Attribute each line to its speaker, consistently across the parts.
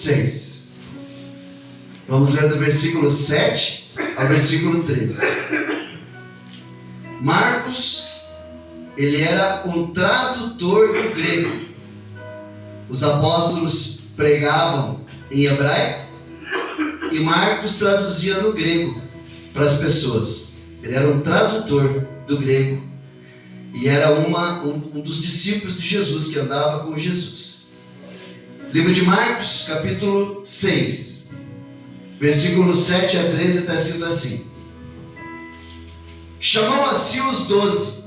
Speaker 1: 6. Vamos ler do versículo 7 ao versículo 13. Marcos, ele era um tradutor do grego. Os apóstolos pregavam em hebraico e Marcos traduzia no grego para as pessoas. Ele era um tradutor do grego e era um dos discípulos de Jesus que andava com Jesus. Livro de Marcos, capítulo 6, versículos 7 a 13, está escrito assim: chamou a si os 12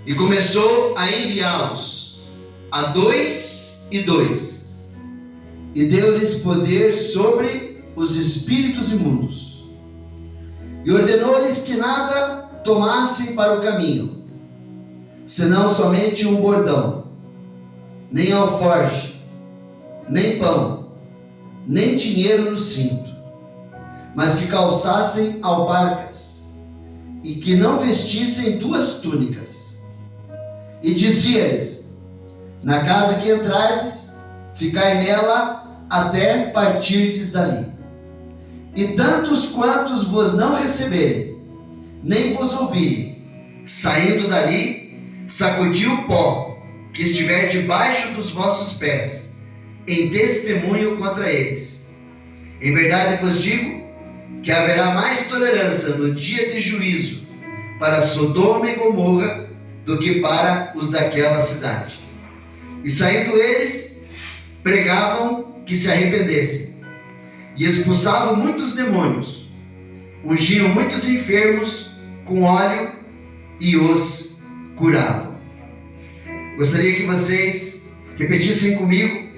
Speaker 1: e começou a enviá-los a 2 e 2, e deu-lhes poder sobre os espíritos imundos, e ordenou-lhes que nada tomassem para o caminho, senão somente um bordão, nem alforje, nem pão, nem dinheiro no cinto, mas que calçassem alparcas, e que não vestissem 2 túnicas. E dizia-lhes: na casa que entrardes, ficai nela até partirdes dali. E tantos quantos vos não receberem, nem vos ouvirem, saindo dali, sacudi o pó que estiver debaixo dos vossos pés, em testemunho contra eles. Em verdade vos digo que haverá mais tolerância no dia de juízo para Sodoma e Gomorra do que para os daquela cidade. E saindo eles, pregavam que se arrependessem, e expulsavam muitos demônios, ungiam muitos enfermos com óleo e os curavam. Gostaria que vocês repetissem comigo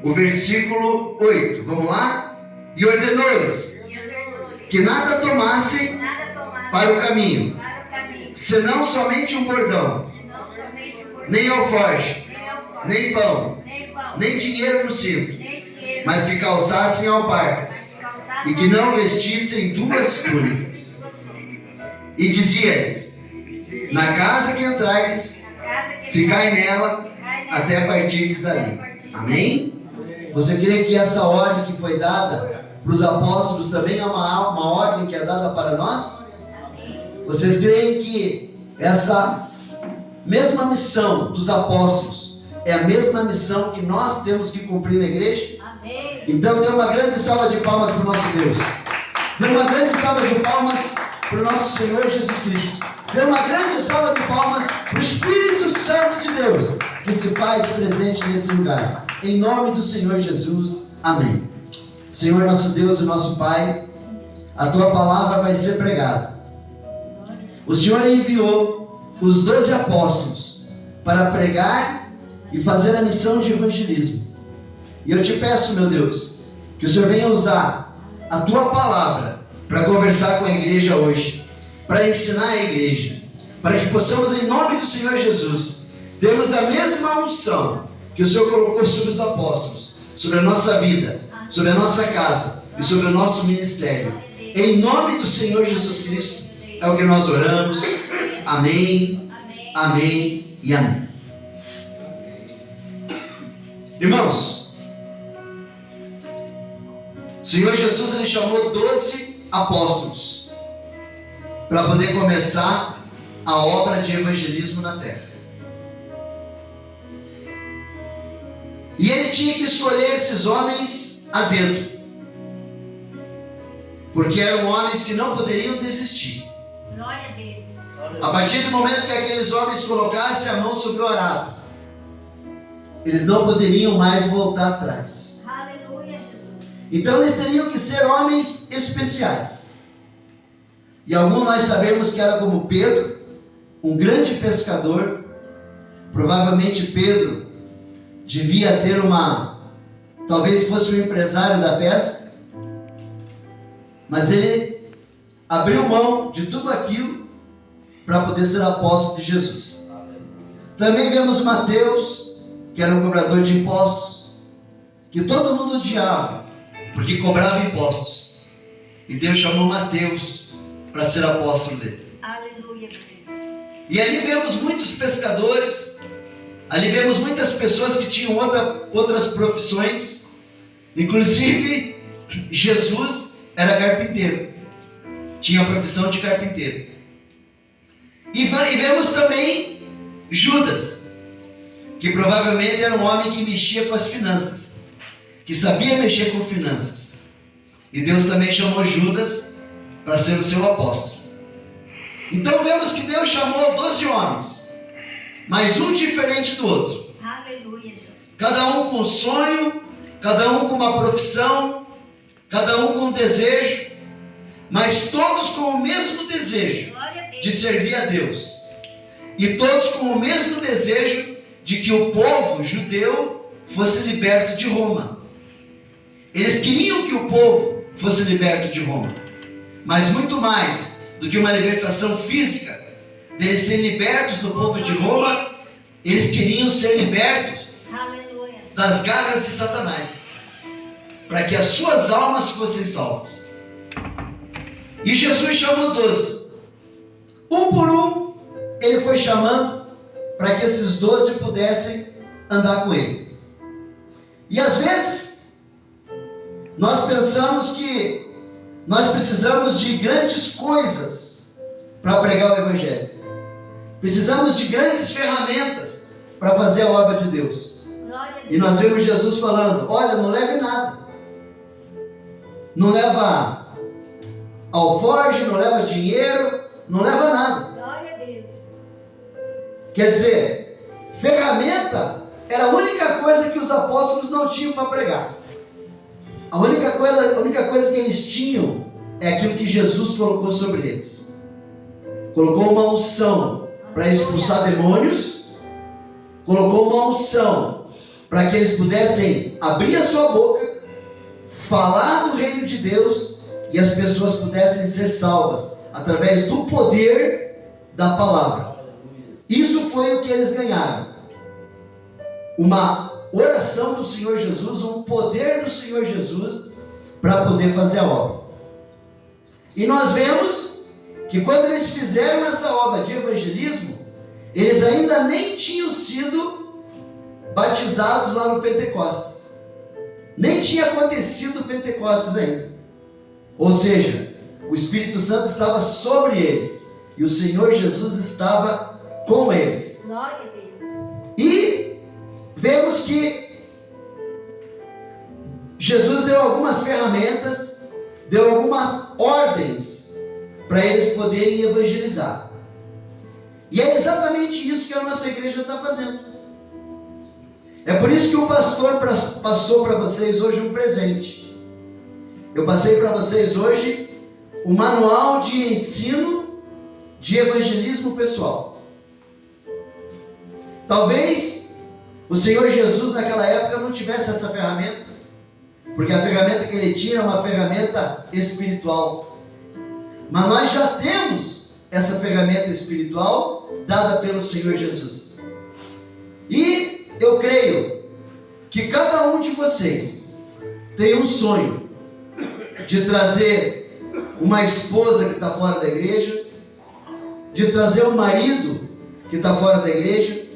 Speaker 1: o versículo 8. Vamos lá? E ordenou-lhes que nada tomassem para o caminho, senão somente um bordão, nem alforje, nem pão, nem dinheiro no cinto, mas que calçassem alparcas, e que não vestissem 2 túnicas. E dizia-lhes: na casa que entrardes, ficai nela até partirdes dali. Amém? Você crê que essa ordem que foi dada para os apóstolos também é uma ordem que é dada para nós? Vocês creem que essa mesma missão dos apóstolos é a mesma missão que nós temos que cumprir na igreja? Amém. Então dê uma grande salva de palmas para o nosso Deus. Dê uma grande salva de palmas para o nosso Senhor Jesus Cristo. Dê uma grande salva de palmas para o Espírito Santo de Deus, que se faz presente nesse lugar. Em nome do Senhor Jesus. Amém. Senhor nosso Deus e nosso Pai, a Tua palavra vai ser pregada. O Senhor enviou os 12 apóstolos para pregar e fazer a missão de evangelismo. E eu te peço, meu Deus, que o Senhor venha usar a Tua palavra para conversar com a igreja hoje, para ensinar a igreja, para que possamos, em nome do Senhor Jesus, termos a mesma unção que o Senhor colocou sobre os apóstolos, sobre a nossa vida, sobre a nossa casa e sobre o nosso ministério. Em nome do Senhor Jesus Cristo, é o que nós oramos. Amém, amém e amém. Irmãos, o Senhor Jesus, ele chamou 12 apóstolos para poder começar a obra de evangelismo na terra. E ele tinha que escolher esses homens a dedo, porque eram homens que não poderiam desistir.
Speaker 2: Glória a Deus.
Speaker 1: A partir do momento que aqueles homens colocassem a mão sobre o arado, eles não poderiam mais voltar atrás.
Speaker 2: Aleluia, Jesus.
Speaker 1: Então eles teriam que ser homens especiais. E alguns nós sabemos que era como Pedro, um grande pescador. Provavelmente Pedro devia ter talvez fosse um empresário da pesca, mas ele abriu mão de tudo aquilo para poder ser apóstolo de Jesus. Também vemos Mateus, que era um cobrador de impostos, que todo mundo odiava, porque cobrava impostos. E Deus chamou Mateus para ser apóstolo dele.
Speaker 2: Aleluia, Deus.
Speaker 1: E ali vemos muitos pescadores Ali vemos muitas pessoas que tinham outras profissões. Inclusive, Jesus era carpinteiro. Tinha a profissão de carpinteiro. E vemos também Judas, que provavelmente era um homem que mexia com as finanças, que sabia mexer com finanças. E Deus também chamou Judas para ser o seu apóstolo. Então vemos que Deus chamou 12 homens, mas um diferente do outro.
Speaker 2: Aleluia, Jesus.
Speaker 1: Cada um com um sonho, cada um com uma profissão, cada um com um desejo, mas todos com o mesmo desejo de servir a Deus. E todos com o mesmo desejo de que o povo judeu fosse liberto de Roma. Eles queriam que o povo fosse liberto de Roma, mas muito mais do que uma libertação física, deles serem libertos do povo de Roma, eles queriam ser libertos das garras de Satanás, para que as suas almas fossem salvas. E Jesus chamou 12. Um por um, ele foi chamando para que esses 12 pudessem andar com ele. E às vezes, nós pensamos que nós precisamos de grandes coisas para pregar o Evangelho. Precisamos de grandes ferramentas para fazer a obra de Deus. E nós vemos Jesus falando: olha, não leve nada. Não leva alforje, não leva dinheiro, não leva nada.
Speaker 2: Glória a Deus.
Speaker 1: Quer dizer, ferramenta era a única coisa que os apóstolos não tinham para pregar. A única coisa que eles tinham é aquilo que Jesus colocou sobre eles. Colocou uma unção para expulsar demônios, colocou uma unção para que eles pudessem abrir a sua boca, falar do reino de Deus, e as pessoas pudessem ser salvas através do poder da palavra. Isso foi o que eles ganharam. Uma oração do Senhor Jesus, um poder do Senhor Jesus para poder fazer a obra. E nós vemos que quando eles fizeram essa obra de evangelismo, eles ainda nem tinham sido batizados lá no Pentecostes. Nem tinha acontecido o Pentecostes ainda. Ou seja, o Espírito Santo estava sobre eles e o Senhor Jesus estava com eles.
Speaker 2: Glória a Deus.
Speaker 1: E vemos que Jesus deu algumas ferramentas, deu algumas ordens para eles poderem evangelizar. E é exatamente isso que a nossa igreja está fazendo. É por isso que o pastor passou para vocês hoje um presente. Eu passei para vocês hoje o manual de ensino de evangelismo pessoal. Talvez o Senhor Jesus naquela época não tivesse essa ferramenta, porque a ferramenta que ele tinha é uma ferramenta espiritual. Mas nós já temos essa ferramenta espiritual dada pelo Senhor Jesus. E eu creio que cada um de vocês tem um sonho de trazer uma esposa que está fora da igreja, de trazer um marido que está fora da igreja,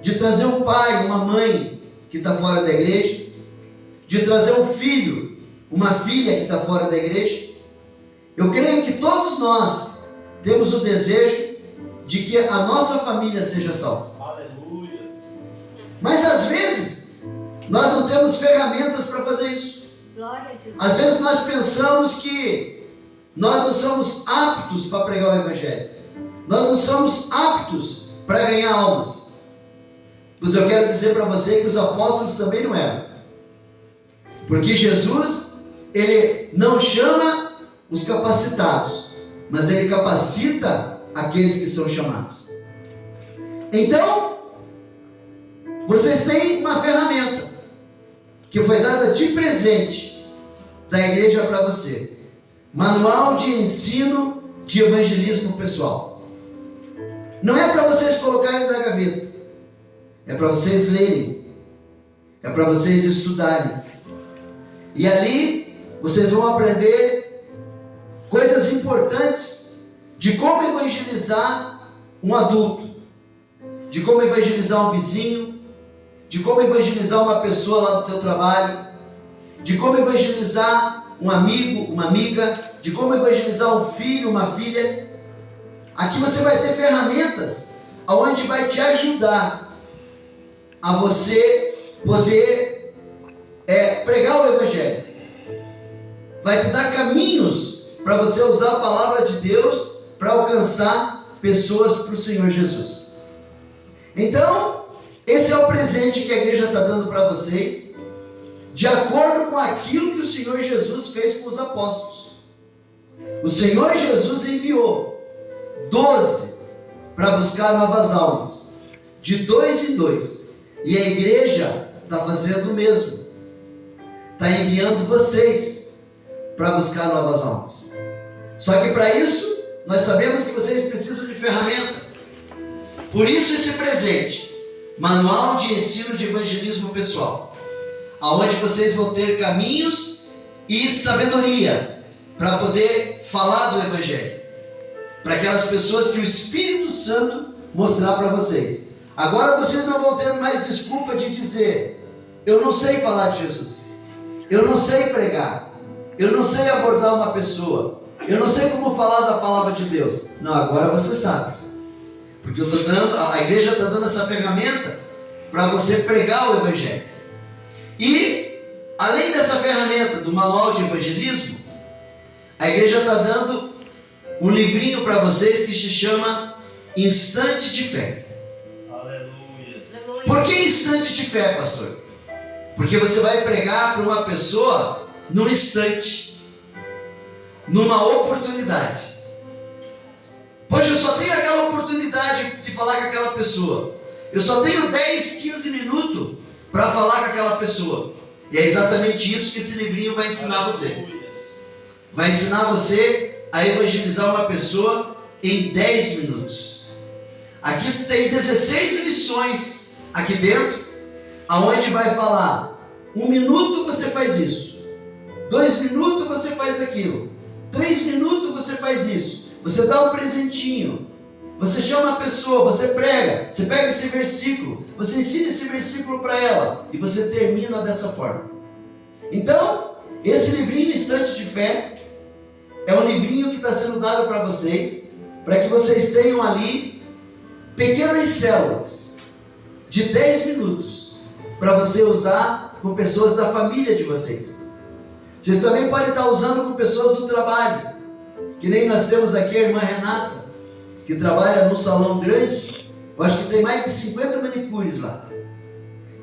Speaker 1: de trazer um pai, uma mãe que está fora da igreja, de trazer um filho, uma filha que está fora da igreja. Eu creio que todos nós temos o desejo de que a nossa família seja salva.
Speaker 3: Aleluia.
Speaker 1: Mas às vezes nós não temos ferramentas para fazer isso.
Speaker 2: Glória a Jesus.
Speaker 1: Às vezes nós pensamos que nós não somos aptos para pregar o Evangelho. Nós não somos aptos para ganhar almas. Mas eu quero dizer para você que os apóstolos também não eram. Porque Jesus, ele não chama os capacitados, mas ele capacita aqueles que são chamados. Então, vocês têm uma ferramenta que foi dada de presente da igreja para você. Manual de ensino de evangelismo pessoal. Não é para vocês colocarem na gaveta. É para vocês lerem. É para vocês estudarem. E ali vocês vão aprender coisas importantes de como evangelizar um adulto. de como evangelizar um vizinho, de como evangelizar uma pessoa lá do teu trabalho, de como evangelizar um amigo, uma amiga, de como evangelizar um filho, uma filha. Aqui você vai ter ferramentas onde vai te ajudar a você poder pregar o Evangelho. Vai te dar caminhos para você usar a palavra de Deus para alcançar pessoas para o Senhor Jesus. Então, esse é o presente que a igreja está dando para vocês, de acordo com aquilo que o Senhor Jesus fez com os apóstolos. O Senhor Jesus enviou 12 para buscar novas almas, de 2 em 2. E a igreja está fazendo o mesmo. Está enviando vocês para buscar novas almas. Só que para isso, nós sabemos que vocês precisam de ferramenta. Por isso esse presente, Manual de Ensino de Evangelismo Pessoal, aonde vocês vão ter caminhos e sabedoria para poder falar do Evangelho, para aquelas pessoas que o Espírito Santo mostrar para vocês. Agora vocês não vão ter mais desculpa de dizer: eu não sei falar de Jesus, eu não sei pregar, eu não sei abordar uma pessoa, eu não sei como falar da palavra de Deus. Não, agora você sabe, porque a igreja está dando essa ferramenta para você pregar o Evangelho. E além dessa ferramenta do manual de evangelismo, a igreja está dando um livrinho para vocês que se chama Instante de Fé.
Speaker 3: Aleluia.
Speaker 1: Por que instante de fé, pastor? Porque você vai pregar para uma pessoa num instante, numa oportunidade. Poxa, eu só tenho aquela oportunidade de falar com aquela pessoa. Eu só tenho 10, 15 minutos para falar com aquela pessoa. E é exatamente isso que esse livrinho vai ensinar você. Vai ensinar você a evangelizar uma pessoa em 10 minutos. Aqui tem 16 lições aqui dentro, aonde vai falar: 1 minuto você faz isso, 2 minutos você faz aquilo, 3 minutos você faz isso. Você dá um presentinho, você chama a pessoa, você prega, você pega esse versículo, você ensina esse versículo para ela e você termina dessa forma. Então, esse livrinho Instante de Fé é um livrinho que está sendo dado para vocês, para que vocês tenham ali pequenas células de 10 minutos para você usar com pessoas da família de vocês. Vocês também podem estar usando com pessoas do trabalho, que nem nós temos aqui a irmã Renata, que trabalha num salão grande. Eu acho que tem mais de 50 manicures lá.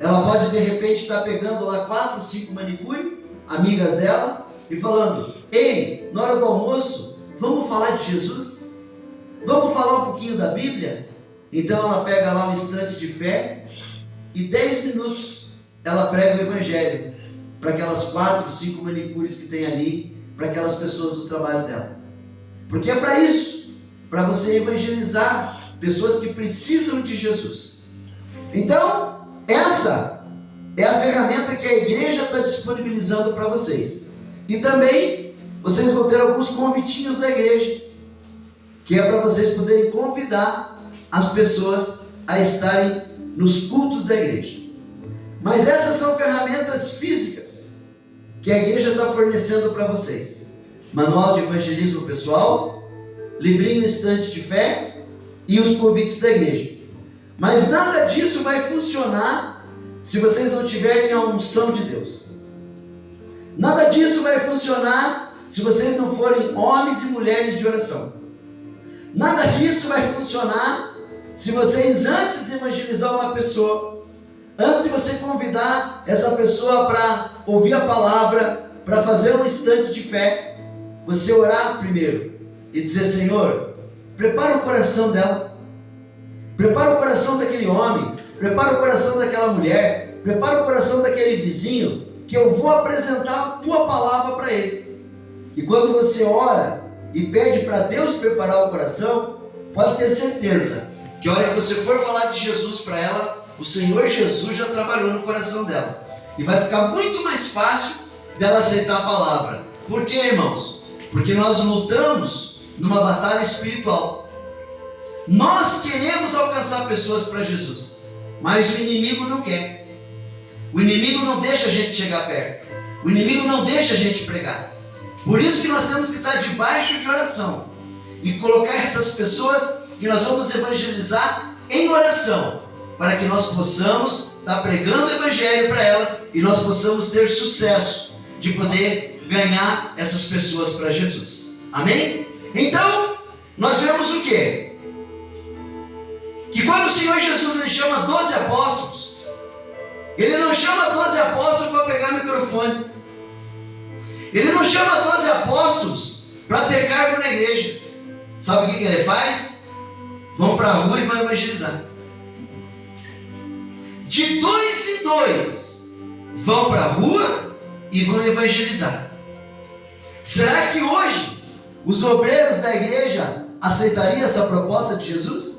Speaker 1: Ela pode de repente estar pegando lá 4, 5 manicures, amigas dela, e falando: ei, na hora do almoço, vamos falar de Jesus? Vamos falar um pouquinho da Bíblia? Então ela pega lá um instante de fé e 10 minutos ela prega o Evangelho para aquelas 4, 5 manicures que tem ali, para aquelas pessoas do trabalho dela. Porque é para isso, para você evangelizar pessoas que precisam de Jesus. Então, essa é a ferramenta que a igreja está disponibilizando para vocês. E também vocês vão ter alguns convitinhos da igreja, que é para vocês poderem convidar as pessoas a estarem nos cultos da igreja. Mas essas são ferramentas físicas que a igreja está fornecendo para vocês: Manual de Evangelismo Pessoal, livrinho Instante de Fé e os convites da igreja. Mas nada disso vai funcionar se vocês não tiverem a unção de Deus. Nada disso vai funcionar se vocês não forem homens e mulheres de oração. Nada disso vai funcionar se vocês, antes de evangelizar uma pessoa, antes de você convidar essa pessoa para ouvir a palavra, para fazer um instante de fé, você orar primeiro e dizer: Senhor, prepara o coração dela, prepara o coração daquele homem, prepara o coração daquela mulher, prepara o coração daquele vizinho, que eu vou apresentar a tua palavra para ele. E quando você ora e pede para Deus preparar o coração, pode ter certeza que a hora que você for falar de Jesus para ela, o Senhor Jesus já trabalhou no coração dela, e vai ficar muito mais fácil dela aceitar a palavra. Por quê, irmãos? Porque nós lutamos numa batalha espiritual. Nós queremos alcançar pessoas para Jesus, mas o inimigo não quer. O inimigo não deixa a gente chegar perto. O inimigo não deixa a gente pregar. Por isso que nós temos que estar debaixo de oração e colocar essas pessoas que nós vamos evangelizar em oração, para que nós possamos estar pregando o evangelho para elas e nós possamos ter sucesso de poder ganhar essas pessoas para Jesus. Amém? Então, nós vemos o quê? Que quando o Senhor Jesus ele chama 12 apóstolos, ele não chama 12 apóstolos para pegar microfone. Ele não chama 12 apóstolos para ter cargo na igreja. Sabe o que ele faz? Vão para a rua e vão evangelizar. De 2 em 2 vão para a rua e vão evangelizar. Será que hoje os obreiros da igreja aceitariam essa proposta de Jesus?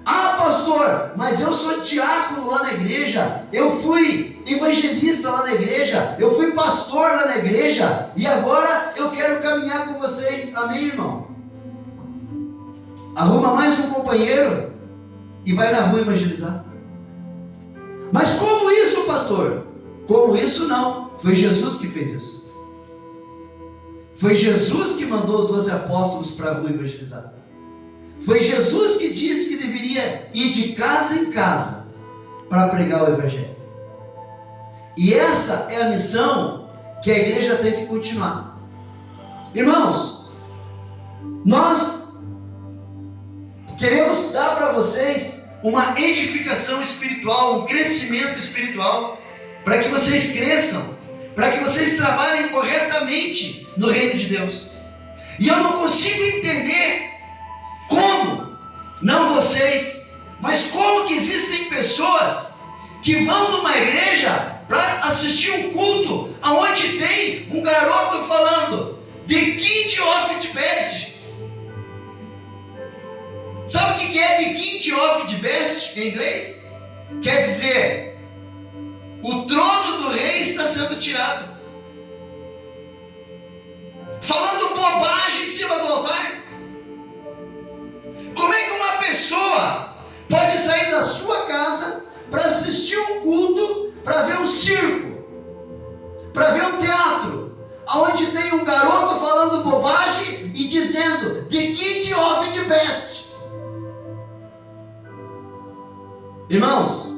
Speaker 1: Ah, pastor, mas eu sou diácono lá na igreja, eu fui evangelista lá na igreja, eu fui pastor lá na igreja e agora eu quero caminhar com vocês. Amém, irmão? Arruma mais um companheiro e vai na rua evangelizar. Mas como isso, pastor? Como isso não, foi Jesus que fez isso. Foi Jesus que mandou os 12 apóstolos para a rua evangelizar. Foi Jesus que disse que deveria ir de casa em casa para pregar o evangelho. E essa é a missão que a igreja tem que continuar. Irmãos, nós queremos dar para vocês uma edificação espiritual, um crescimento espiritual, para que vocês cresçam, para que vocês trabalhem corretamente no reino de Deus. E eu não consigo entender como, não vocês, mas como que existem pessoas que vão numa igreja para assistir um culto onde tem um garoto falando The King of the Best. Sabe o que é The King of the Best em inglês? Quer dizer, o trono do rei está sendo tirado. Falando bobagem em cima do altar. Como é que uma pessoa pode sair da sua casa para assistir um culto, para ver um circo, para ver um teatro, onde tem um garoto falando bobagem e dizendo The King of the Best? Irmãos,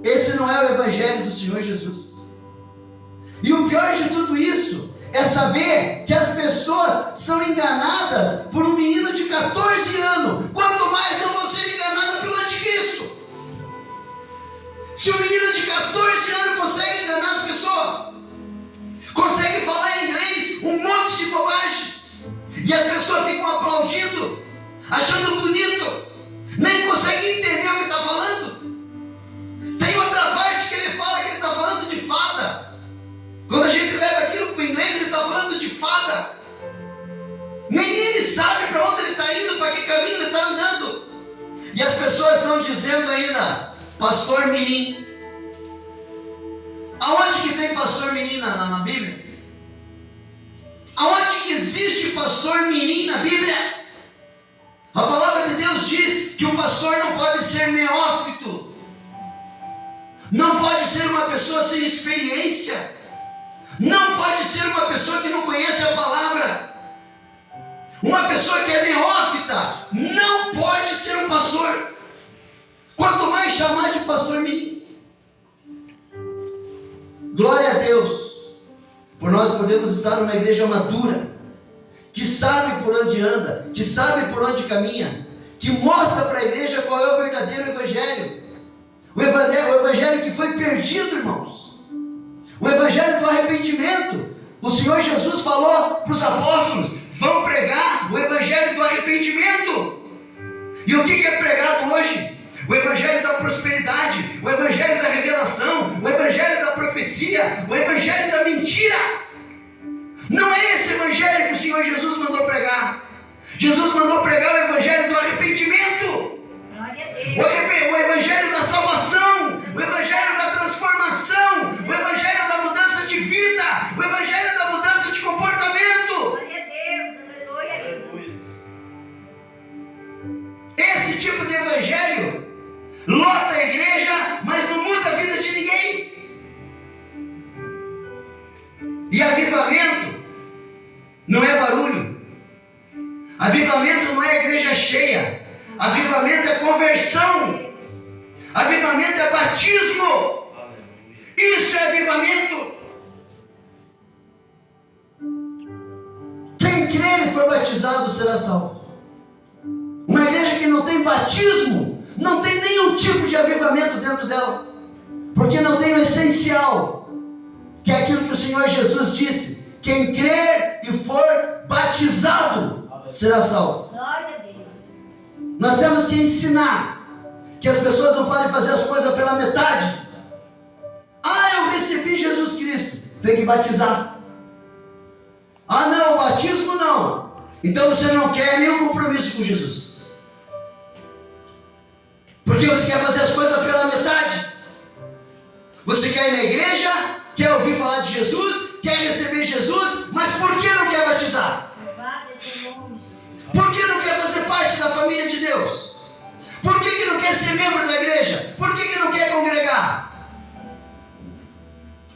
Speaker 1: esse não é o evangelho do Senhor Jesus. E o pior de tudo isso é saber que as pessoas são enganadas por um menino de 14 anos. Quanto mais não vão ser enganadas pelo anticristo. Se o menino de 14 anos consegue enganar as pessoas, consegue falar em inglês um monte de bobagem, e as pessoas ficam aplaudindo, achando bonito, nem conseguem entender o que está falando. Tem outra parte que ele fala que ele está falando de fada. Quando a gente leva aquilo para o inglês, ele está falando de fada. Nem ele sabe para onde ele está indo, para que caminho ele está andando. E as pessoas estão dizendo ainda, pastor Mirim. Aonde que tem pastor Mirim na Bíblia? Aonde que existe pastor Mirim na Bíblia? A palavra de Deus diz que o pastor não pode ser neófito. Não pode ser uma pessoa sem experiência. Não pode ser uma pessoa que não conhece a palavra. Uma pessoa que é neófita não pode ser um pastor. Quanto mais chamar de pastor menino. Glória a Deus, por nós podemos estar numa igreja madura, que sabe por onde anda, que sabe por onde caminha, que mostra para a igreja qual é o verdadeiro evangelho. O evangelho que foi perdido, irmãos. O evangelho do arrependimento. O Senhor Jesus falou para os apóstolos: vão pregar o evangelho do arrependimento. E o que é pregado hoje? O evangelho da prosperidade, o evangelho da revelação, o evangelho da profecia, o evangelho da mentira. Não é esse evangelho que o Senhor Jesus mandou pregar. Jesus mandou pregar o evangelho do arrependimento. O evangelho da salvação, o evangelho da transformação, o evangelho da mudança de vida, o evangelho da mudança de comportamento.
Speaker 2: Glória a Deus, aleluia.
Speaker 1: E avivamento não é barulho. Avivamento não é igreja cheia. Avivamento é conversão. Avivamento é batismo. Isso é avivamento. Quem crer e for batizado será salvo. Uma igreja que não tem batismo não tem nenhum tipo de avivamento dentro dela, porque não tem o essencial, que é aquilo que o Senhor Jesus disse: quem crer e for batizado será salvo.
Speaker 2: Glória a Deus.
Speaker 1: Nós temos que ensinar que as pessoas não podem fazer as coisas pela metade. Eu recebi Jesus Cristo, tem que batizar. Não, o batismo não. Então você não quer nenhum compromisso com Jesus, porque você quer fazer as coisas pela metade. Você quer ir na igreja, quer ouvir falar de Jesus, quer receber Jesus, mas por que não quer batizar? Por que não quer fazer parte da família de Deus? Por que não quer ser membro da igreja? Por que não quer congregar?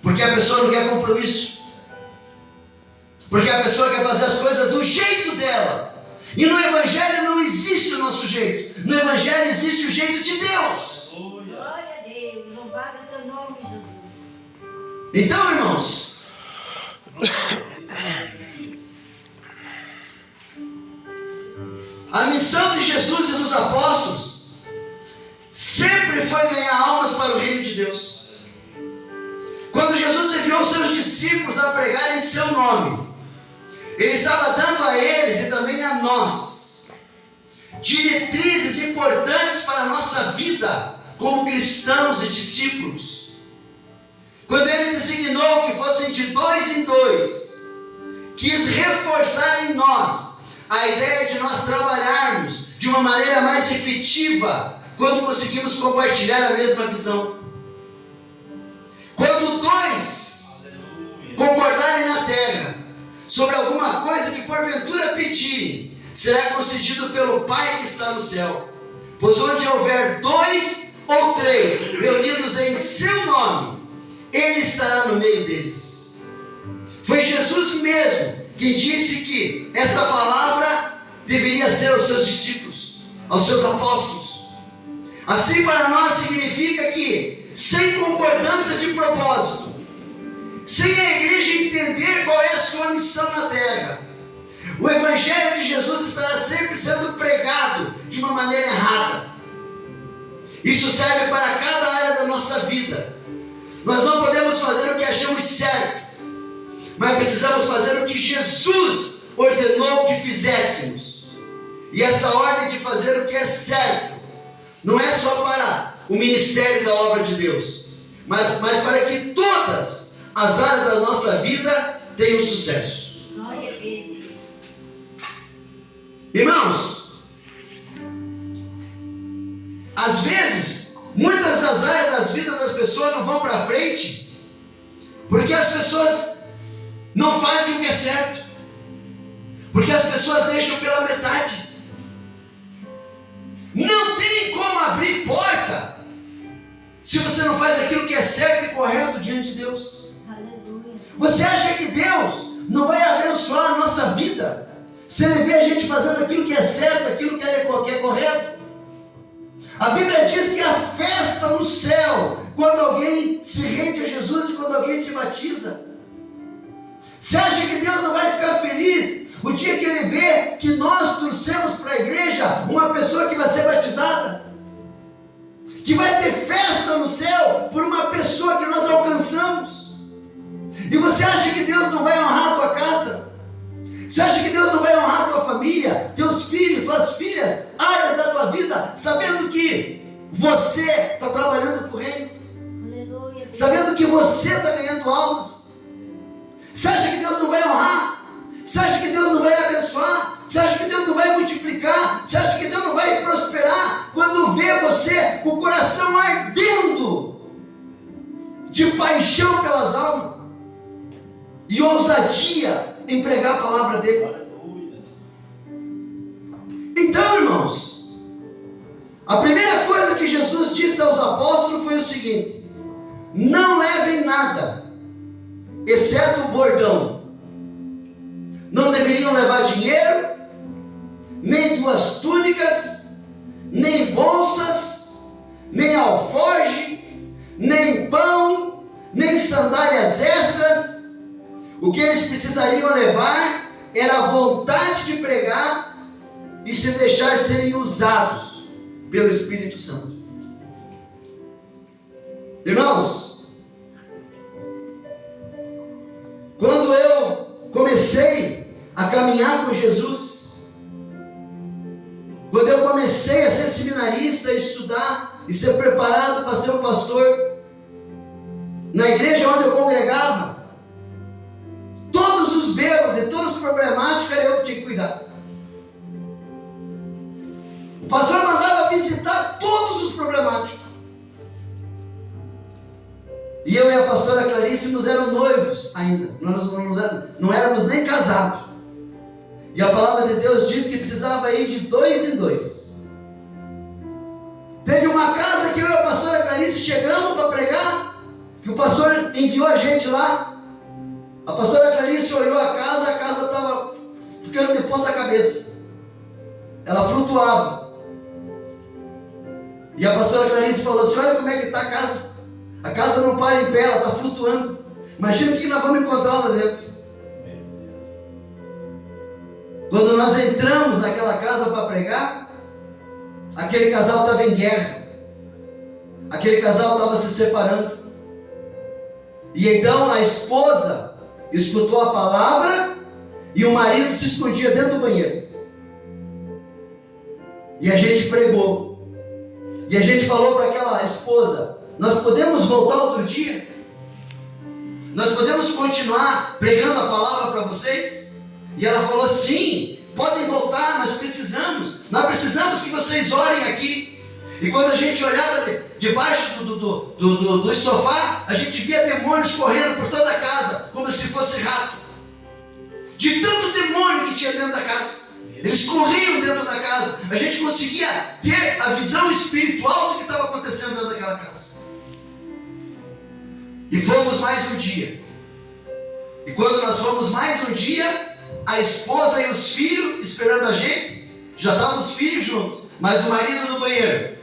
Speaker 1: Porque a pessoa não quer compromisso. Porque a pessoa quer fazer as coisas do jeito dela. E no Evangelho não existe o nosso jeito. No Evangelho existe o jeito de Deus.
Speaker 2: Glória a Deus. Louvado é teu nome, Jesus.
Speaker 1: Então, irmãos, a missão de Jesus e dos apóstolos sempre foi ganhar almas para o reino de Deus. Quando Jesus enviou seus discípulos a pregar em seu nome, Ele estava dando a eles e também a nós diretrizes importantes para a nossa vida como cristãos e discípulos. Quando Ele designou que fossem de 2 em 2, quis reforçar em nós a ideia de nós trabalharmos de uma maneira mais efetiva quando conseguimos compartilhar a mesma visão. Quando 2 concordarem na terra sobre alguma coisa que porventura pedirem, será concedido pelo Pai que está no céu. Pois onde houver 2 ou 3 reunidos em seu nome, Ele estará no meio deles. Foi Jesus mesmo quem disse que esta palavra deveria ser aos seus discípulos, aos seus apóstolos. Assim, para nós significa que, sem concordância de propósito, sem a igreja entender qual é a sua missão na terra, o Evangelho de Jesus estará sempre sendo pregado de uma maneira errada. Isso serve para cada área da nossa vida. Nós não podemos fazer o que achamos certo, mas precisamos fazer o que Jesus ordenou que fizéssemos. E essa ordem de fazer o que é certo não é só para o ministério da obra de Deus, mas para que todas as áreas da nossa vida tenham sucesso.
Speaker 2: Glória a Deus.
Speaker 1: Irmãos, às vezes, muitas das áreas das vidas das pessoas não vão para frente, porque as pessoas não fazem o que é certo, porque as pessoas deixam pela metade. Não tem como abrir porta se você não faz aquilo que é certo e correto diante de Deus.
Speaker 2: Aleluia.
Speaker 1: Você acha que Deus não vai abençoar a nossa vida se Ele vê a gente fazendo aquilo que é certo, aquilo que é correto? A Bíblia diz que há festa no céu quando alguém se rende a Jesus e quando alguém se batiza. Você acha que Deus não vai ficar feliz o dia que Ele vê que nós trouxemos para a igreja uma pessoa que vai ser batizada? Que vai ter festa no céu por uma pessoa que nós alcançamos? E você acha que Deus não vai honrar a tua casa? Você acha que Deus não vai honrar a tua família, teus filhos, tuas filhas, áreas da tua vida, sabendo que você está trabalhando para o reino?
Speaker 2: Aleluia.
Speaker 1: Sabendo que você está ganhando almas? Você acha que Deus não vai honrar? Você acha que Deus não vai abençoar? Você acha que Deus não vai multiplicar? Você acha que Deus não vai prosperar quando vê você com o coração ardendo de paixão pelas almas e ousadia em pregar a palavra dele? Então, irmãos, a primeira coisa que Jesus disse aos apóstolos foi o seguinte: não levem nada, exceto o bordão. Não deveriam levar dinheiro, nem 2 túnicas, nem bolsas, nem alforge, nem pão, nem sandálias extras. O que eles precisariam levar era a vontade de pregar e se deixar serem usados pelo Espírito Santo. Irmãos, quando eu comecei a caminhar com Jesus, quando eu comecei a ser seminarista, a estudar e ser preparado para ser um pastor, na igreja onde eu congregava, todos os bêbados e todos os problemáticos era eu que tinha que cuidar. O pastor mandava visitar todos os problemáticos. E eu e a pastora Clarice nos eram noivos ainda. Nós não éramos nem casados. E a palavra de Deus diz que precisava ir de 2 em 2. Teve uma casa que eu e a pastora Clarice chegamos para pregar, que o pastor enviou a gente lá. A pastora Clarice olhou a casa estava ficando de ponta cabeça. Ela flutuava. E a pastora Clarice falou assim: olha como é que está a casa. A casa não para em pé, ela está flutuando. Imagina o que nós vamos encontrar lá dentro. Quando nós entramos naquela casa para pregar, aquele casal estava em guerra. Aquele casal estava se separando. E então a esposa escutou a palavra e o marido se escondia dentro do banheiro. E a gente pregou. E a gente falou para aquela esposa: nós podemos voltar outro dia? Nós podemos continuar pregando a palavra para vocês? E ela falou: sim, podem voltar, nós precisamos que vocês orem aqui. E quando a gente olhava debaixo do sofá, a gente via demônios correndo por toda a casa, como se fosse rato. De tanto demônio que tinha dentro da casa. Eles corriam dentro da casa. A gente conseguia ter a visão espiritual do que estava acontecendo dentro daquela casa. E fomos mais um dia. E quando nós fomos mais um dia, a esposa e os filhos esperando a gente. Já estavam os filhos juntos, mas o marido no banheiro,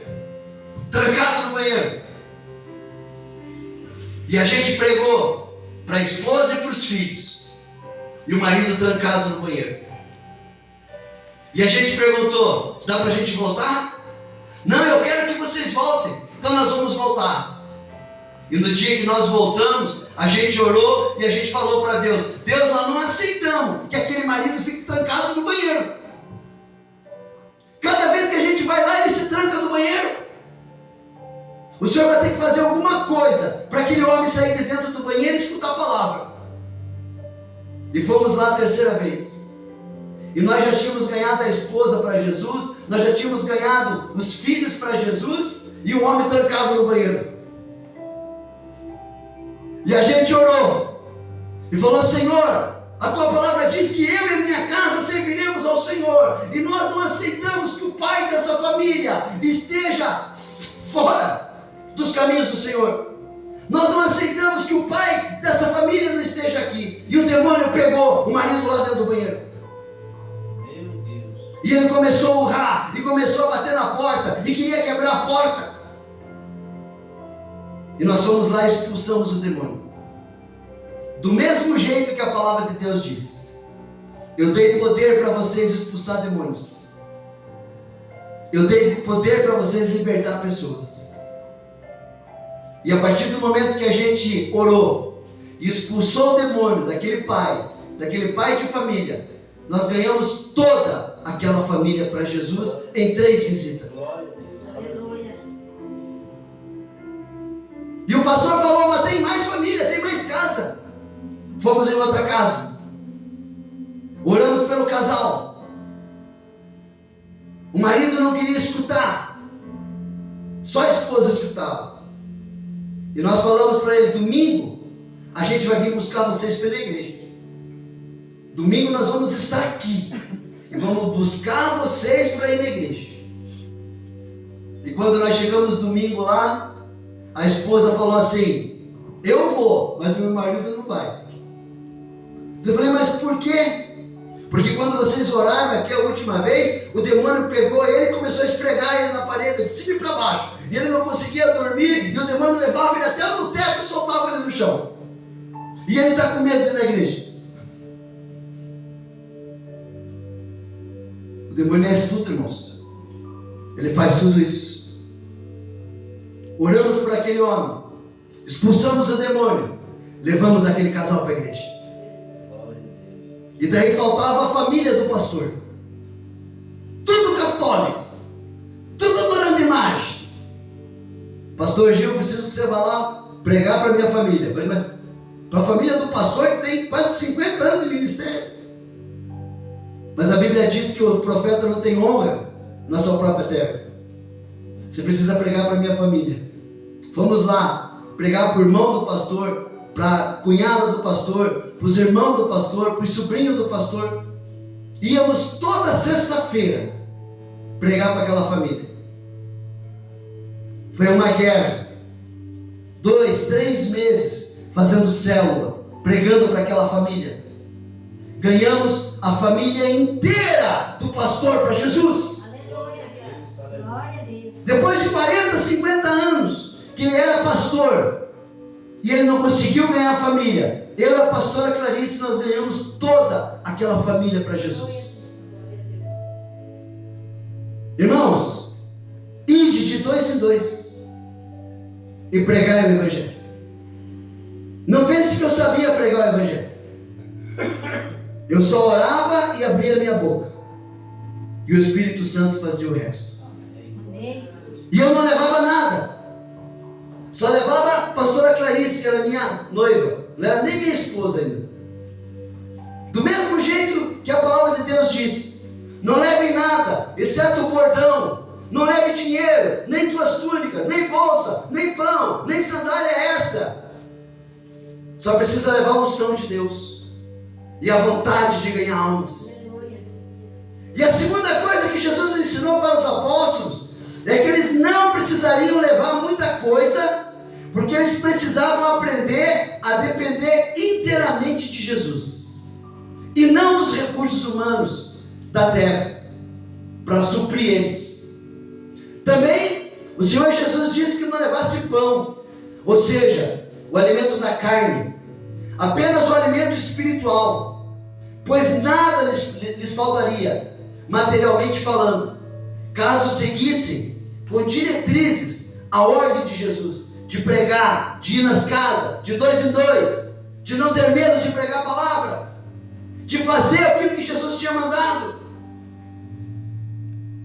Speaker 1: trancado no banheiro. E a gente pregou para a esposa e para os filhos, e o marido trancado no banheiro. E a gente perguntou: dá para a gente voltar? Não, eu quero que vocês voltem. Então nós vamos voltar. E no dia que nós voltamos, a gente orou e a gente falou para Deus: Deus, nós não aceitamos que aquele marido fique trancado no banheiro. Cada vez que a gente vai lá, ele se tranca no banheiro. O Senhor vai ter que fazer alguma coisa para aquele homem sair de dentro do banheiro e escutar a palavra. E fomos lá a 3ª vez. E nós já tínhamos ganhado a esposa para Jesus, nós já tínhamos ganhado os filhos para Jesus, e o homem trancado no banheiro. E a gente orou e falou: Senhor, a tua palavra diz que eu e a minha casa serviremos ao Senhor, e nós não aceitamos que o pai dessa família esteja fora dos caminhos do Senhor. Nós não aceitamos que o pai dessa família não esteja aqui. E o demônio pegou o marido lá dentro do banheiro. E ele começou a urrar, e começou a bater na porta, e queria quebrar a porta. E nós fomos lá e expulsamos o demônio. Do mesmo jeito que a palavra de Deus diz: eu dei poder para vocês expulsar demônios. Eu dei poder para vocês libertar pessoas. E a partir do momento que a gente orou e expulsou o demônio daquele pai de família, nós ganhamos toda aquela família para Jesus em 3 visitas.
Speaker 2: Aleluia.
Speaker 1: E o pastor falou: mas tem mais família, tem mais casa. Fomos em outra casa. Oramos pelo casal. O marido não queria escutar. Só a esposa escutava. E nós falamos para ele: domingo a gente vai vir buscar vocês pela igreja. Domingo nós vamos estar aqui e vamos buscar vocês para ir na igreja. E quando nós chegamos domingo lá, a esposa falou assim: eu vou, mas o meu marido não vai. Eu falei, mas por quê? Porque quando vocês oraram aqui a última vez, o demônio pegou ele e começou a esfregar ele na parede, de cima e para baixo. E ele não conseguia dormir, e o demônio levava ele até no teto e soltava ele no chão. E ele está com medo dentro da igreja. O demônio é astuto, irmãos. Ele faz tudo isso. Oramos por aquele homem, expulsamos o demônio, levamos aquele casal para a igreja. E daí faltava a família do pastor. Tudo católico. Tudo adorando imagem. Pastor Gil, eu preciso que você vá lá pregar para minha família. Eu falei, mas para a família do pastor que tem quase 50 anos de ministério. Mas a Bíblia diz que o profeta não tem honra na sua própria terra. Você precisa pregar para a minha família. Fomos lá pregar para o irmão do pastor, para a cunhada do pastor, para os irmãos do pastor, para os sobrinhos do pastor. Íamos toda sexta-feira pregar para aquela família. Foi uma guerra. 2, 3 meses fazendo célula, pregando para aquela família. Ganhamos a família inteira do pastor para Jesus.
Speaker 2: Aleluia. Glória a Deus.
Speaker 1: Depois de 40, 50 anos que ele era pastor, e ele não conseguiu ganhar a família, eu e a pastora Clarice, nós ganhamos toda aquela família para Jesus. Irmãos, ide de 2 em 2 e pregai o Evangelho. Não pense que eu sabia pregar o Evangelho. Eu só orava e abria a minha boca, e o Espírito Santo fazia o resto.
Speaker 2: Amém, Jesus.
Speaker 1: E eu não levava nada. Só levava a pastora Clarice, que era minha noiva. Não era nem minha esposa ainda. Do mesmo jeito que a palavra de Deus diz: não levem nada, exceto o bordão. Não leve dinheiro, nem 2 túnicas, nem bolsa, nem pão, nem sandália extra. Só precisa levar a unção de Deus e a vontade de ganhar almas.
Speaker 2: Aleluia.
Speaker 1: E a segunda coisa que Jesus ensinou para os apóstolos é que eles não precisariam levar muita coisa, porque eles precisavam aprender a depender inteiramente de Jesus e não dos recursos humanos da terra para suprir eles. Também o Senhor Jesus disse que não levasse pão, ou seja, o alimento da carne, apenas o alimento espiritual, pois nada lhes faltaria, materialmente falando, caso seguissem com diretrizes a ordem de Jesus, de pregar, de ir nas casas, de 2 em 2, de não ter medo de pregar a palavra, de fazer aquilo que Jesus tinha mandado.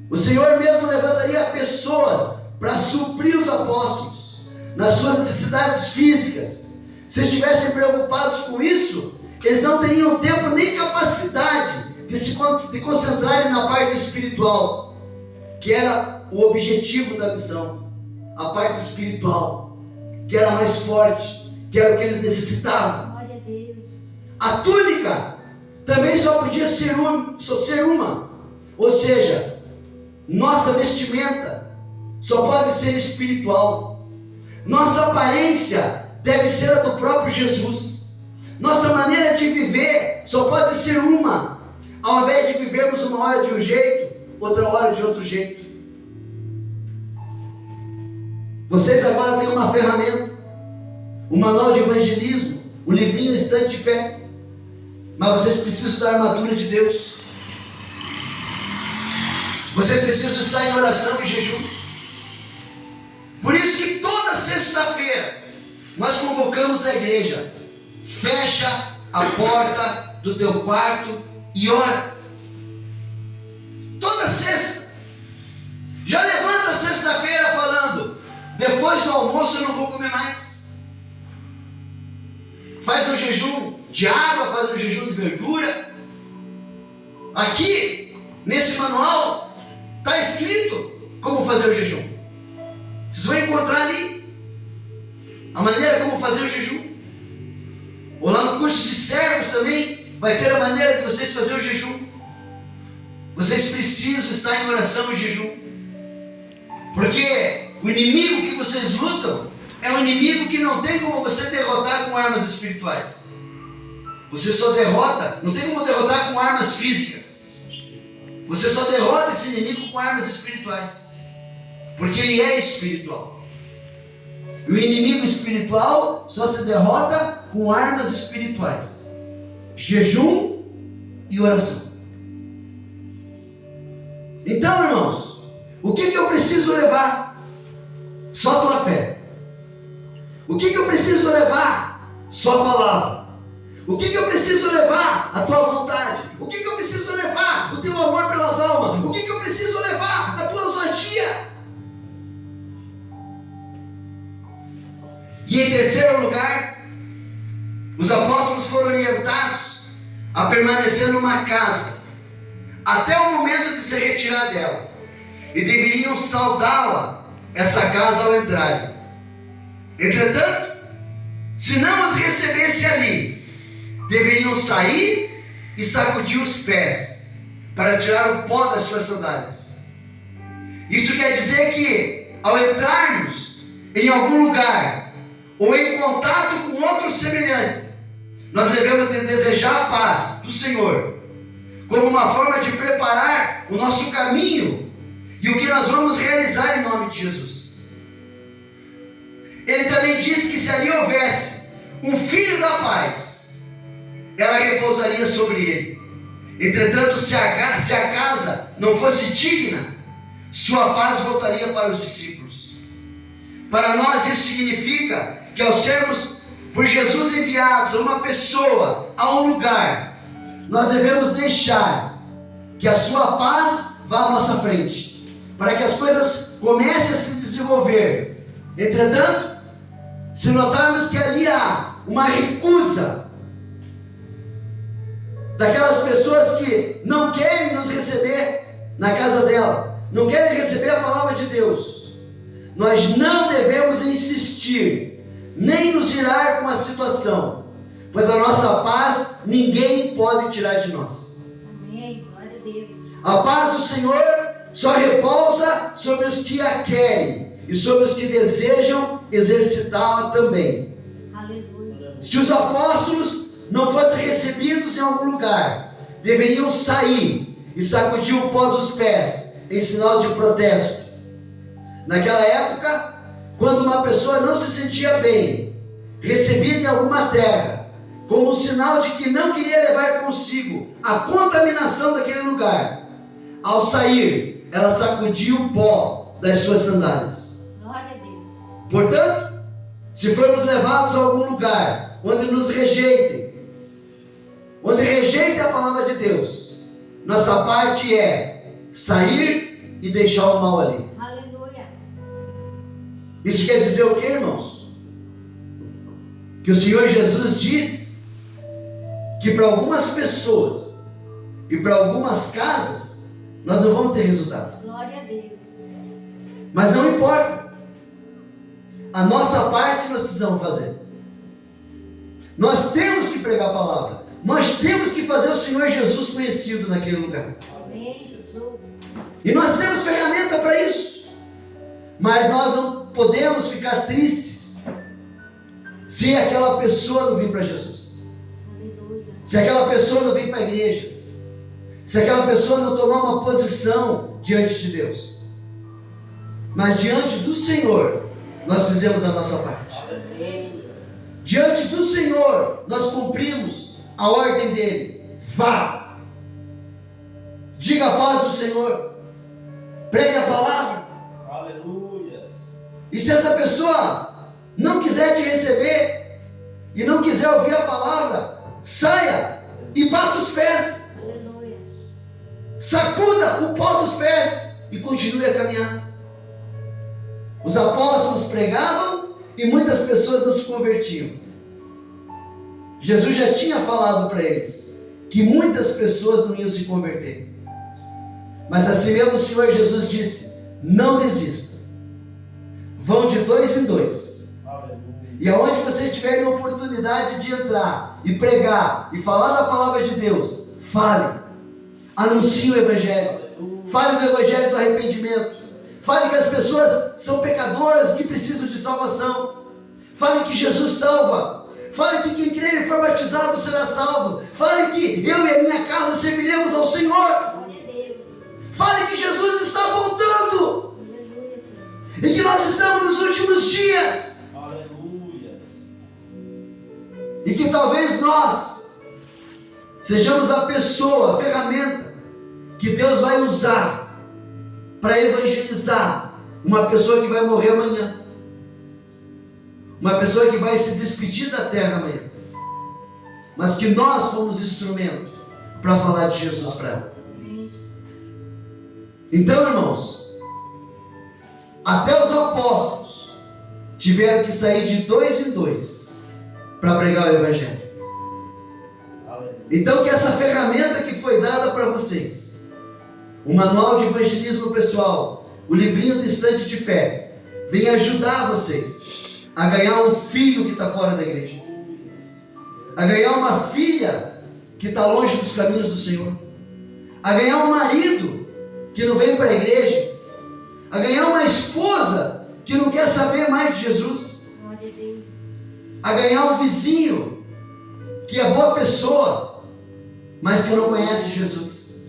Speaker 1: O Senhor mesmo levantaria pessoas para suprir os apóstolos nas suas necessidades físicas. Se estivessem preocupados com isso, eles não teriam tempo nem capacidade de se concentrarem na parte espiritual, que era o objetivo da missão, a parte espiritual, que era mais forte, que era o que eles necessitavam.
Speaker 2: Glória a Deus.
Speaker 1: A túnica também só podia ser uma, ou seja, nossa vestimenta só pode ser espiritual. Nossa aparência deve ser a do próprio Jesus. Nossa maneira de viver só pode ser uma, ao invés de vivermos uma hora de um jeito, outra hora de outro jeito. Vocês agora têm uma ferramenta, um manual de evangelismo, um livrinho Instante de Fé, mas vocês precisam da armadura de Deus. Vocês precisam estar em oração e jejum. Por isso que toda sexta-feira nós convocamos a igreja. Fecha a porta do teu quarto e ora. Toda sexta. Já levanta sexta-feira falando: depois do almoço eu não vou comer mais. Faz um jejum de água, faz um jejum de verdura. Aqui, nesse manual, está escrito como fazer o jejum. Vocês vão encontrar ali a maneira como fazer o jejum. Ou lá no curso de servos também vai ter a maneira de vocês fazer o jejum. Vocês precisam estar em oração e jejum, porque o inimigo que vocês lutam é um inimigo que não tem como você derrotar com armas espirituais. Você só derrota, não tem como derrotar com armas físicas. Você só derrota esse inimigo com armas espirituais. Porque ele é espiritual. E o inimigo espiritual só se derrota com armas espirituais. Jejum e oração. Então, irmãos, o que eu preciso levar? Só a tua fé. O que eu preciso levar? Só a palavra. O que eu preciso levar? A tua vontade. O que eu preciso levar? O teu amor pelas almas. O que eu preciso levar? A tua ousadia. E em terceiro lugar, os apóstolos foram orientados a permanecer numa casa até o momento de se retirar dela, e deveriam saudá-la, essa casa, ao entrarem. Entretanto, se não os recebesse ali, deveriam sair e sacudir os pés para tirar o pó das suas sandálias. Isso quer dizer que, ao entrarmos em algum lugar ou em contato com outro semelhante, nós devemos desejar a paz do Senhor, como uma forma de preparar o nosso caminho e o que nós vamos realizar em nome de Jesus. Ele também disse que se ali houvesse um filho da paz, ela repousaria sobre ele. Entretanto, se a casa não fosse digna, sua paz voltaria para os discípulos. Para nós isso significa que ao sermos por Jesus enviados a uma pessoa, a um lugar, nós devemos deixar que a sua paz vá à nossa frente, para que as coisas comecem a se desenvolver. Entretanto, se notarmos que ali há uma recusa daquelas pessoas que não querem nos receber na casa dela, não querem receber a palavra de Deus, nós não devemos insistir, nem nos irar com a situação, pois a nossa paz ninguém pode tirar de nós.
Speaker 2: Amém. Glória a Deus.
Speaker 1: A paz do Senhor só repousa sobre os que a querem e sobre os que desejam exercitá-la também.
Speaker 2: Aleluia.
Speaker 1: Se os apóstolos não fossem recebidos em algum lugar, deveriam sair e sacudir o pó dos pés em sinal de protesto. Naquela época, quando uma pessoa não se sentia bem, recebida em alguma terra, como um sinal de que não queria levar consigo a contaminação daquele lugar, ao sair, ela sacudia o pó das suas sandálias.
Speaker 2: Glória a Deus.
Speaker 1: Portanto, se formos levados a algum lugar onde nos rejeitem, onde rejeitem a palavra de Deus, nossa parte é sair e deixar o mal ali.
Speaker 2: Aleluia.
Speaker 1: Isso quer dizer o que, irmãos? Que o Senhor Jesus diz que para algumas pessoas e para algumas casas nós não vamos ter resultado.
Speaker 2: Glória a Deus.
Speaker 1: Mas não importa. A nossa parte nós precisamos fazer. Nós temos que pregar a palavra. Nós temos que fazer o Senhor Jesus conhecido naquele lugar.
Speaker 2: Amém, Jesus.
Speaker 1: E nós temos ferramenta para isso. Mas nós não podemos ficar tristes se aquela pessoa não vir para Jesus.
Speaker 2: Aleluia.
Speaker 1: Se aquela pessoa não vir para a igreja. Se aquela pessoa não tomar uma posição diante de Deus. Mas diante do Senhor, nós fizemos a nossa parte. Diante do Senhor, nós cumprimos a ordem dele. Vá. Diga a paz do Senhor. Pregue a palavra.
Speaker 3: Aleluia.
Speaker 1: E se essa pessoa não quiser te receber e não quiser ouvir a palavra, saia e bata os pés.
Speaker 2: Aleluia.
Speaker 1: Sacuda o pó dos pés e continue a caminhar. Os apóstolos pregavam e muitas pessoas não se convertiam. Jesus já tinha falado para eles que muitas pessoas não iam se converter. Mas assim mesmo o Senhor Jesus disse: não desista. Vão de 2 em 2. E aonde vocês tiverem a oportunidade de entrar e pregar e falar da palavra de Deus, fale. Anuncie o Evangelho. Fale do Evangelho do arrependimento. Fale que as pessoas são pecadoras que precisam de salvação. Fale que Jesus salva. Fale que quem crer e for batizado será salvo. Fale que eu e a minha casa serviremos ao Senhor.
Speaker 2: Glória a Deus.
Speaker 1: Fale que Jesus está voltando
Speaker 2: Aleluia, Senhor.
Speaker 1: e que nós estamos nos últimos dias.
Speaker 3: Aleluia.
Speaker 1: E que talvez nós sejamos a pessoa, a ferramenta que Deus vai usar para evangelizar uma pessoa que vai morrer amanhã. Uma pessoa que vai se despedir da terra amanhã. Mas que nós fomos instrumento para falar de Jesus para ela. Então, irmãos, até os apóstolos tiveram que sair de 2 em 2 para pregar o evangelho. Então, que essa ferramenta que foi dada para vocês, o manual de evangelismo pessoal, o livrinho do Estante de Fé, venha ajudar vocês a ganhar um filho que está fora da igreja, a ganhar uma filha que está longe dos caminhos do Senhor, a ganhar um marido que não vem para a igreja, a ganhar uma esposa que não quer saber mais de Jesus,
Speaker 2: Glória a Deus.
Speaker 1: a ganhar um vizinho que é boa pessoa, mas que não conhece Jesus.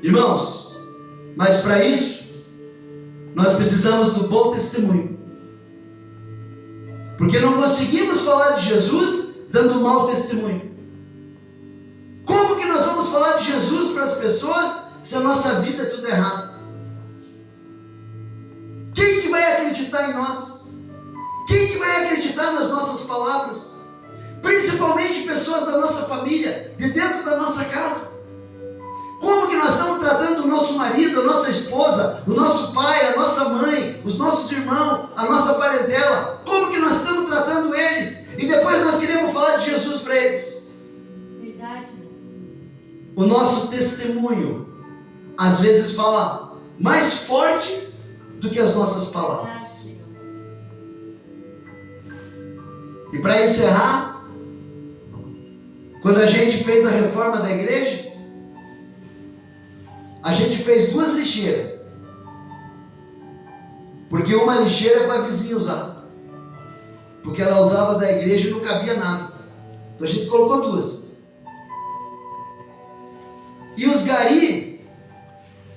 Speaker 1: Irmãos, mas para isso nós precisamos do bom testemunho, porque não conseguimos falar de Jesus dando mau testemunho. Como que nós vamos falar de Jesus para as pessoas se a nossa vida é tudo errado? Quem que vai acreditar em nós? Quem que vai acreditar nas nossas palavras? Principalmente pessoas da nossa família, de dentro da nossa casa. Como que nós estamos tratando o nosso marido, a nossa esposa, o nosso pai, a nossa mãe, os nossos irmãos, a nossa parentela? Como que nós estamos tratando eles? E depois nós queremos falar de Jesus para eles.
Speaker 2: Verdade, meu Deus.
Speaker 1: O nosso testemunho, às vezes, fala mais forte do que as nossas
Speaker 2: Verdade,
Speaker 1: palavras.
Speaker 2: Senhor.
Speaker 1: E para encerrar, quando a gente fez a reforma da igreja, a gente fez 2 lixeiras, porque uma lixeira é para a vizinha usar, porque ela usava da igreja e não cabia nada, então a gente colocou 2. E os gari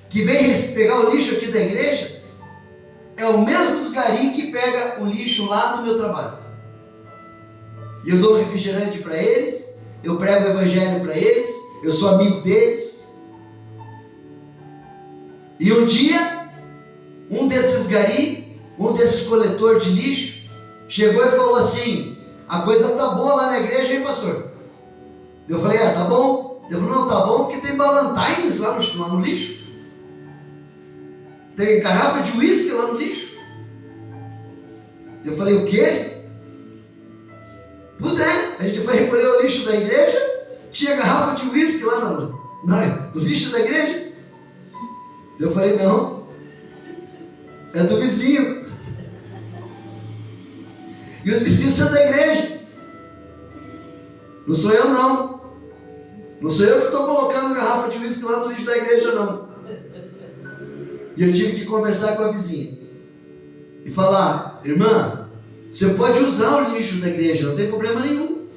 Speaker 1: que vem pegar o lixo aqui da igreja é o mesmo gari que pega o lixo lá no meu trabalho, e eu dou refrigerante para eles, eu prego o evangelho para eles, eu sou amigo deles. E um dia, um desses gari, um desses coletor de lixo, chegou e falou assim: a coisa tá boa lá na igreja, hein, pastor? Eu falei: tá bom. Ele falou: não, tá bom porque tem Ballantines lá no lixo. Tem garrafa de uísque lá no lixo. Eu falei: o quê? Pois é, a gente foi recolher o lixo da igreja, tinha garrafa de uísque lá no lixo da igreja. Eu falei: não, é do vizinho. E os vizinhos são da igreja. Não sou eu, não. Não sou eu que estou colocando garrafa de uísque lá no lixo da igreja, não. E eu tive que conversar com a vizinha e falar: irmã, você pode usar o lixo da igreja, não tem problema nenhum.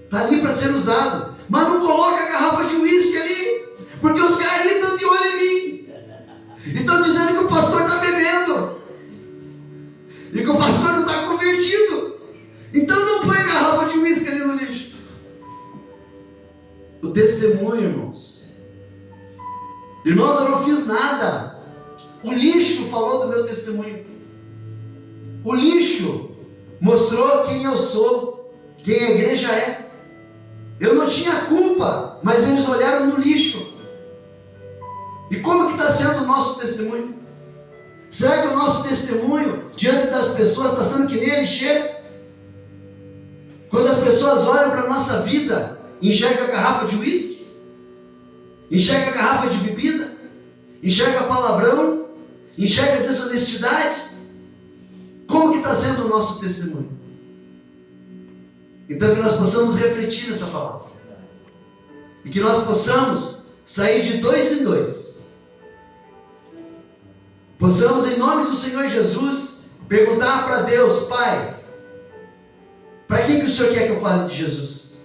Speaker 1: Está ali para ser usado. Mas não coloca a garrafa de uísque ali, porque os caras estão de olho em mim. E estão dizendo que o pastor está bebendo. E que o pastor não está convertido. Então não põe a garrafa de uísque ali no lixo. O testemunho, irmãos. Irmãos, eu não fiz nada. O lixo falou do meu testemunho. O lixo mostrou quem eu sou, quem a igreja é. Eu não tinha culpa, mas eles olharam no lixo. E como que está sendo o nosso testemunho? Será que o nosso testemunho diante das pessoas está sendo que nem a lixeira? Quando as pessoas olham para a nossa vida, enxerga a garrafa de uísque, enxerga a garrafa de bebida, enxerga palavrão, enxerga desonestidade. Como que está sendo o nosso testemunho? Então que nós possamos refletir nessa palavra. E que nós possamos sair de 2 em 2. Possamos, em nome do Senhor Jesus, perguntar para Deus: Pai, Para quem que o Senhor quer que eu fale de Jesus?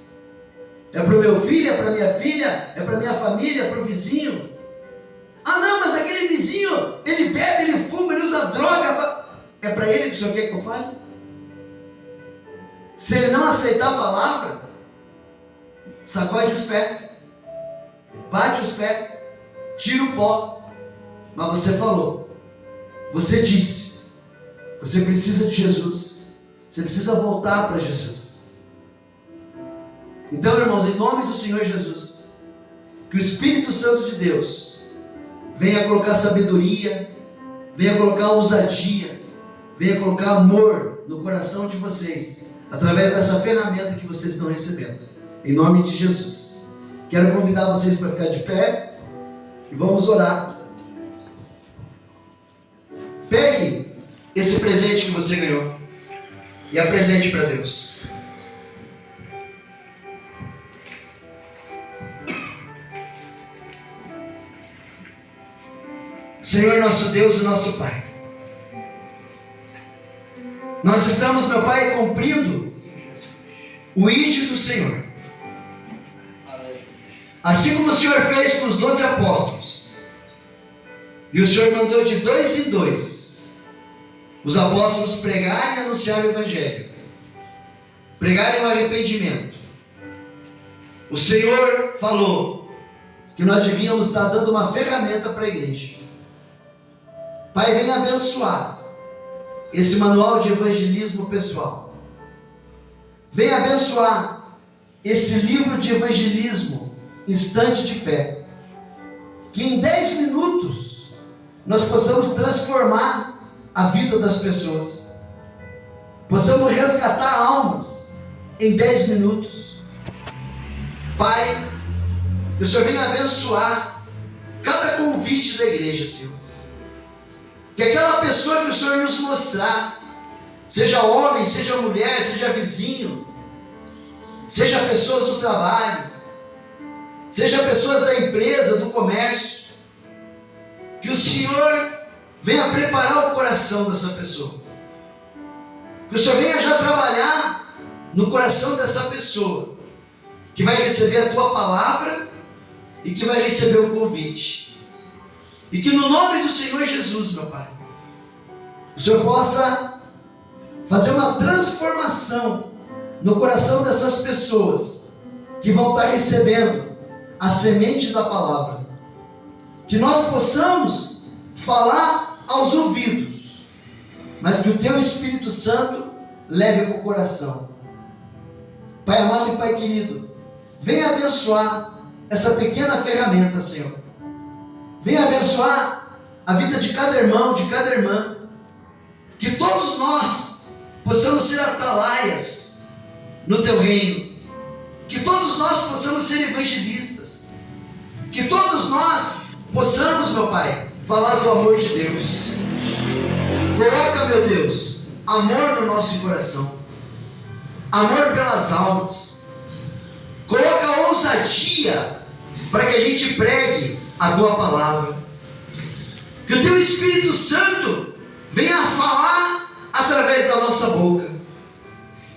Speaker 1: É para o meu filho? É para minha filha? É para minha família? É para o vizinho? Ah não, mas aquele vizinho, ele bebe, ele fuma, ele usa droga. É para ele que o Senhor quer que eu fale? Se ele não aceitar a palavra, sacode os pés, bate os pés, tira o pó. Mas você falou, você disse, você precisa de Jesus, você precisa voltar para Jesus. Então, irmãos, em nome do Senhor Jesus, que o Espírito Santo de Deus venha colocar sabedoria, venha colocar ousadia, venha colocar amor no coração de vocês, através dessa ferramenta que vocês estão recebendo, em nome de Jesus. Quero convidar vocês para ficar de pé e vamos orar. Pegue esse presente que você ganhou e apresente para Deus. Senhor, nosso Deus e nosso Pai, nós estamos, meu Pai, cumprindo o ID do Senhor. Assim como o Senhor fez com os 12 apóstolos, e o Senhor mandou de 2 em 2 os apóstolos pregarem e anunciarem o Evangelho, pregarem o arrependimento. O Senhor falou que nós devíamos estar dando uma ferramenta para a igreja. Pai, venha abençoar esse manual de evangelismo pessoal. Venha abençoar esse livro de evangelismo, Instante de Fé. Que em 10 minutos nós possamos transformar a vida das pessoas. Possamos resgatar almas em 10 minutos. Pai, que o Senhor venha abençoar cada convite da igreja, Senhor. Que aquela pessoa que o Senhor nos mostrar, seja homem, seja mulher, seja vizinho, seja pessoas do trabalho, seja pessoas da empresa, do comércio, que o Senhor venha preparar o coração dessa pessoa, que o Senhor venha já trabalhar no coração dessa pessoa, que vai receber a Tua palavra e que vai receber o convite. E que no nome do Senhor Jesus, meu Pai, o Senhor possa fazer uma transformação no coração dessas pessoas que vão estar recebendo a semente da palavra. Que nós possamos falar aos ouvidos, mas que o Teu Espírito Santo leve para o coração. Pai amado e Pai querido, venha abençoar essa pequena ferramenta, Senhor. Venha abençoar a vida de cada irmão, de cada irmã. Que todos nós possamos ser atalaias no Teu reino. Que todos nós possamos ser evangelistas. Que todos nós possamos, meu Pai, falar do amor de Deus. Coloca, meu Deus, amor no nosso coração. Amor pelas almas. Coloca ousadia para que a gente pregue a Tua palavra. Que o Teu Espírito Santo venha a falar através da nossa boca.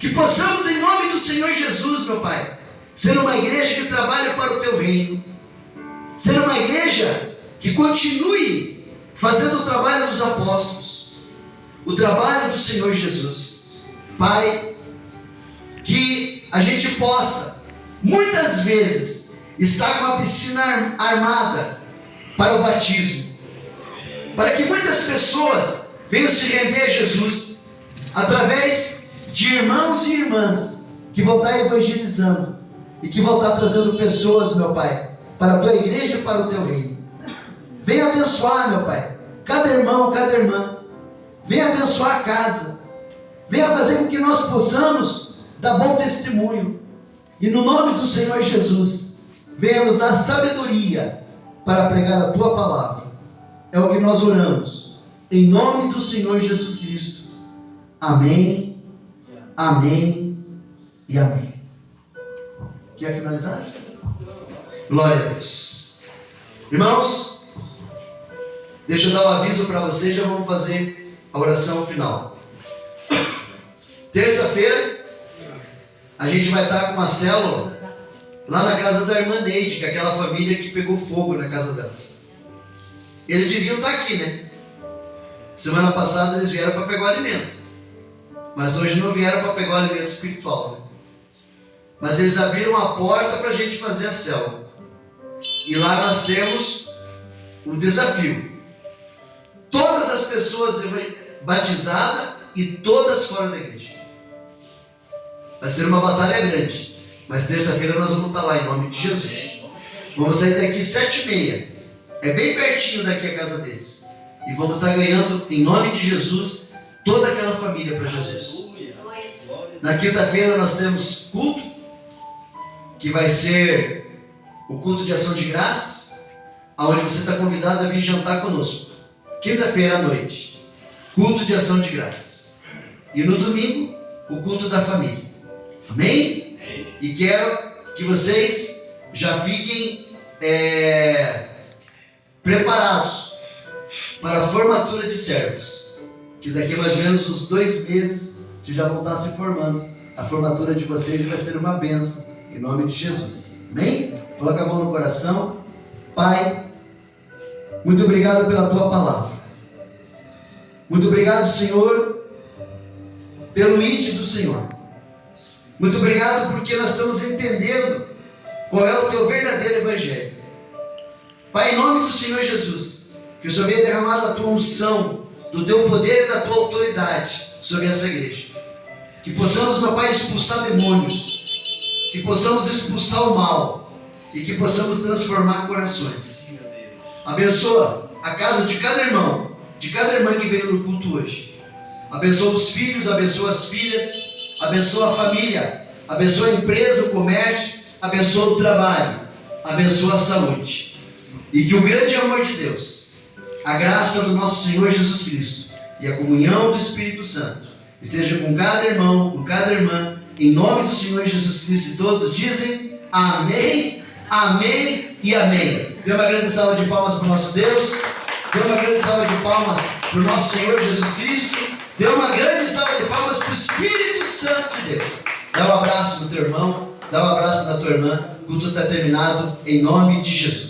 Speaker 1: Que possamos, em nome do Senhor Jesus, meu Pai, ser uma igreja que trabalhe para o Teu reino. Ser uma igreja que continue fazendo o trabalho dos apóstolos, o trabalho do Senhor Jesus. Pai, que a gente possa, muitas vezes, estar com a piscina armada para o batismo, para que muitas pessoas venham se render a Jesus, através de irmãos e irmãs que vão estar evangelizando e que vão estar trazendo pessoas, meu Pai, para a Tua igreja e para o Teu reino. Venha abençoar, meu Pai, cada irmão, cada irmã. Venha abençoar a casa. Venha fazer com que nós possamos dar bom testemunho. E no nome do Senhor Jesus, venha nos dar sabedoria para pregar a Tua palavra. É o que nós oramos, em nome do Senhor Jesus Cristo. Amém, amém e amém. Quer finalizar? Glória a Deus. Irmãos, deixa eu dar um aviso para vocês, já vamos fazer a oração final. Terça-feira, a gente vai estar com uma célula lá na casa da irmã Neide, que é aquela família que pegou fogo na casa delas. Eles deviam estar aqui, né? Semana passada eles vieram para pegar o alimento, mas hoje não vieram para pegar o alimento espiritual, né? Mas eles abriram a porta para a gente fazer a célula. E lá nós temos um desafio. Todas as pessoas batizadas e todas fora da igreja. Vai ser uma batalha grande. Mas terça-feira nós vamos estar lá em nome de Jesus. Vamos sair daqui 7h30. É bem pertinho daqui a casa deles. E vamos estar ganhando em nome de Jesus toda aquela família para Jesus. Na quinta-feira nós temos culto, que vai ser o culto de ação de graças, onde você está convidado a vir jantar conosco. Quinta-feira à noite, culto de ação de graças. E no domingo, o culto da família. Amém? E quero que vocês já fiquem preparados para a formatura de servos. Que daqui mais ou menos uns 2 meses, vocês já vão estar se formando. A formatura de vocês vai ser uma bênção, em nome de Jesus. Amém? Coloca a mão no coração. Pai, muito obrigado pela Tua palavra. Muito obrigado, Senhor, pelo ID do Senhor. Muito obrigado porque nós estamos entendendo qual é o Teu verdadeiro Evangelho. Pai, em nome do Senhor Jesus, que o Senhor venha derramar a Tua unção, do Teu poder e da Tua autoridade sobre essa igreja. Que possamos, meu Pai, expulsar demônios. Que possamos expulsar o mal. E que possamos transformar corações. Abençoa a casa de cada irmão, de cada irmã que veio no culto hoje. Abençoa os filhos, abençoa as filhas, abençoa a família, abençoa a empresa, o comércio, abençoa o trabalho, abençoa a saúde. E que o grande amor de Deus, a graça do nosso Senhor Jesus Cristo e a comunhão do Espírito Santo esteja com cada irmão, com cada irmã, em nome do Senhor Jesus Cristo. E todos dizem amém, amém e amém. Dê uma grande salva de palmas para o nosso Deus. Dê uma grande salva de palmas para o nosso Senhor Jesus Cristo. Dê uma grande salva de palmas para o Espírito Santo de Deus. Dá um abraço no teu irmão, dá um abraço na tua irmã. O culto está terminado em nome de Jesus.